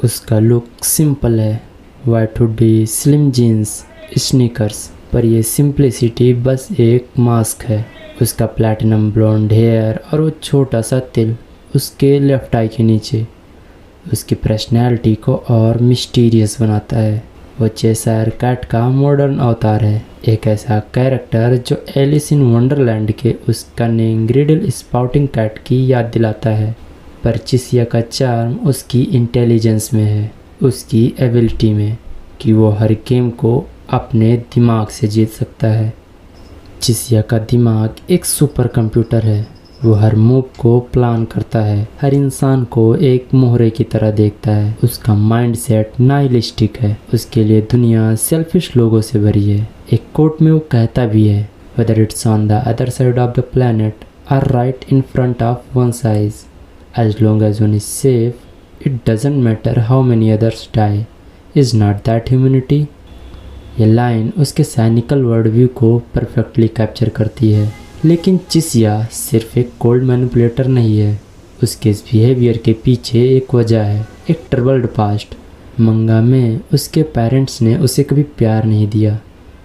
उसका look simple है, white hoodie, slim jeans, sneakers, पर ये सिंप्लिसिटी बस एक मास्क है। उसका प्लैटिनम ब्लॉन्ड हेयर और वो छोटा सा तिल उसके लेफ्ट आई के नीचे उसकी पर्सनैलिटी को और मिस्टीरियस बनाता है। वो चेसायर कैट का मॉडर्न अवतार है, एक ऐसा कैरेक्टर जो एलिस इन वंडरलैंड के उस कनिंग ग्रिडल स्पाउटिंग कैट की याद दिलाता है। पर चिसिया का चार्म उसकी इंटेलिजेंस में है, उसकी एबिलिटी में कि वो हर गेम को अपने दिमाग से जीत सकता है। चिसिया का दिमाग एक सुपर कंप्यूटर है, वो हर मूव को प्लान करता है, हर इंसान को एक मोहरे की तरह देखता है। उसका माइंडसेट नाइलिस्टिक है, उसके लिए दुनिया सेल्फिश लोगों से भरी है। एक कोट में वो कहता भी है, whether it's on the other side of the planet और right in front of one's eyes, as long as one is safe it doesn't matter how many others die, is not that humanity. ये line उसके cynical world view को perfectly capture करती है। लेकिन चिसिया सिर्फ एक cold manipulator नहीं है, उसके इस बिहेवियर के पीछे एक वजह है, एक ट्रबल्ड पास्ट। मंगा में उसके पेरेंट्स ने उसे कभी प्यार नहीं दिया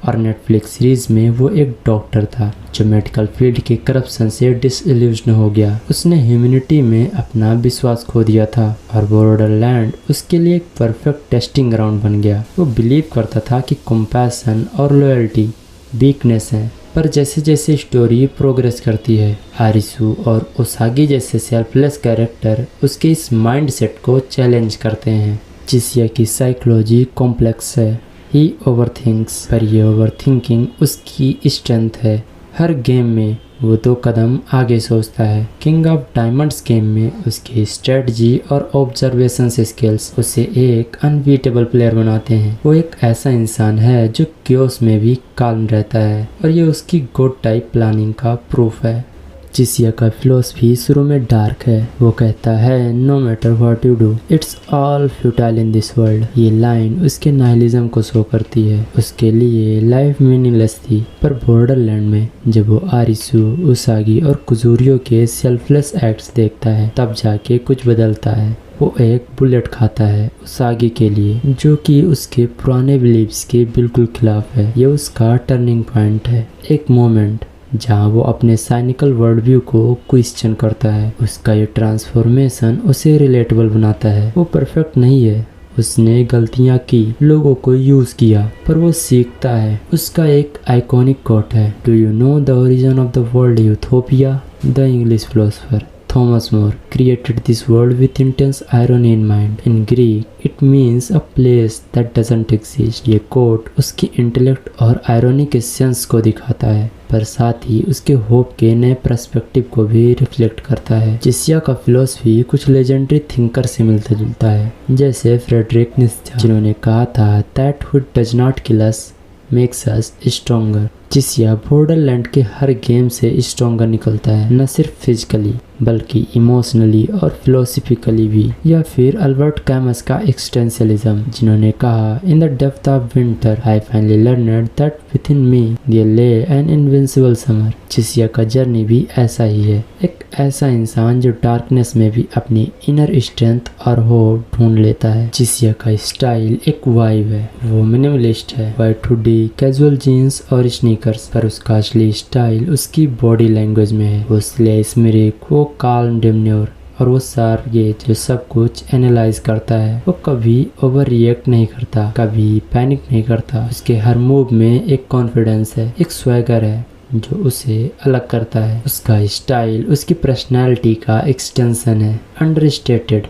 और नेटफ्लिक्स सीरीज में वो एक डॉक्टर था जो मेडिकल फील्ड के करप्शन से डिसइल्यूजन हो गया। उसने ह्यूमैनिटी में अपना विश्वास खो दिया था और बॉर्डरलैंड उसके लिए एक परफेक्ट टेस्टिंग ग्राउंड बन गया। वो बिलीव करता था कि कंपैशन और लॉयल्टी वीकनेस है, पर जैसे जैसे स्टोरी प्रोग्रेस करती है, आरिसू और ओसागी जैसे सेल्फलेस कैरेक्टर उसके इस माइंडसेट को चैलेंज करते हैं। चिसिया की साइकोलॉजी कॉम्प्लेक्स है, ही ओवरथिंक्स, पर ये ओवरथिंकिंग उसकी स्ट्रेंथ है। हर गेम में वो 2 कदम आगे सोचता है। किंग ऑफ डायमंड्स गेम में उसकी स्ट्रेटजी और ऑब्जर्वेशन स्किल्स उसे एक अनबीटेबल प्लेयर बनाते हैं। वो एक ऐसा इंसान है जो क्योस में भी काल्म रहता है और ये उसकी गुड टाइप प्लानिंग का प्रूफ है। चिसिया का फिलॉसफी शुरू में डार्क है, वो कहता है no matter what you do it's all futile in this world. ये लाइन उसके नाइलिज्म को शो करती है, उसके लिए लाइफ मीनिंगलेस थी। पर बॉर्डरलैंड में जब वो आरिसू, उसागी और कुजुरियो के सेल्फलेस एक्ट्स देखता है तब जाके कुछ बदलता है। वो एक बुलेट खाता है उसागी के लिए, जो कि उसके पुराने बिलीव्स के बिल्कुल खिलाफ है। ये उसका टर्निंग पॉइंट है, एक मोमेंट जहाँ वो अपने साइनिकल वर्ल्ड व्यू को क्वेश्चन करता है। उसका ये ट्रांसफॉर्मेशन उसे रिलेटेबल बनाता है। वो परफेक्ट नहीं है, उसने गलतियाँ की, लोगों को यूज किया, पर वो सीखता है। उसका एक आइकॉनिक कोट है, do you know the origin of the world Ethiopia? The English philosopher Thomas More created this world with intense irony in mind. In Greek, it means a place that doesn't exist. ये coat उसकी intellect और irony के sense को दिखाता है, पर साथ ही उसके होप के नए पर्सपेक्टिव को भी रिफ्लेक्ट करता है। चिसिया का फिलॉसफी कुछ लेजेंडरी थिंकर से मिलता जुलता है, जैसे फ्रेडरिक नीत्शे, जिन्होंने कहा था that which does not kill us makes us stronger. Chishiya Borderland के हर गेम से स्ट्रॉन्गर निकलता है, न सिर्फ फिजिकली बल्कि इमोशनली और फिलोसफिकली भी। या फिर अल्बर्ट कैमस का एक्सटेंशियलिज्म, जिन्होंने कहा in the depth of winter I finally learned that within me there lay an invincible summer. Chishiya का जर्नी भी ऐसा ही है, एक ऐसा इंसान जो डार्कनेस में भी अपनी इनर स्ट्रेंथ और होप ढूंढ लेता है। चिसिया का स्टाइल एक वाइब है, वो मिनिमलिस्ट है, वाइट हुडी, कैजुअल जीन्स और स्नीकर्स, पर उसका असली स्टाइल उसकी बॉडी लैंग्वेज में है। वो स्लेस मिरिक, वो काल्म डिम्योर और वो सारगेज जो सब कुछ एनालाइज करता है। वो कभी ओवर रिएक्ट नहीं करता, कभी पैनिक नहीं करता। उसके हर मूव में एक कॉन्फिडेंस है, एक स्वैगर है जो उसे अलग करता है। उसका स्टाइल उसकी पर्सनालिटी का एक्सटेंशन है, अंडरस्टेटेड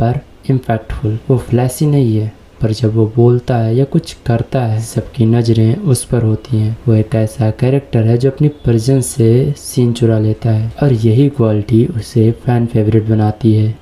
पर इम्पैक्टफुल। वो फ्लैशी नहीं है, पर जब वो बोलता है या कुछ करता है सबकी नज़रें उस पर होती हैं। वो एक ऐसा कैरेक्टर है जो अपनी प्रेजेंस से सीन चुरा लेता है और यही क्वालिटी उसे फैन फेवरेट बनाती है।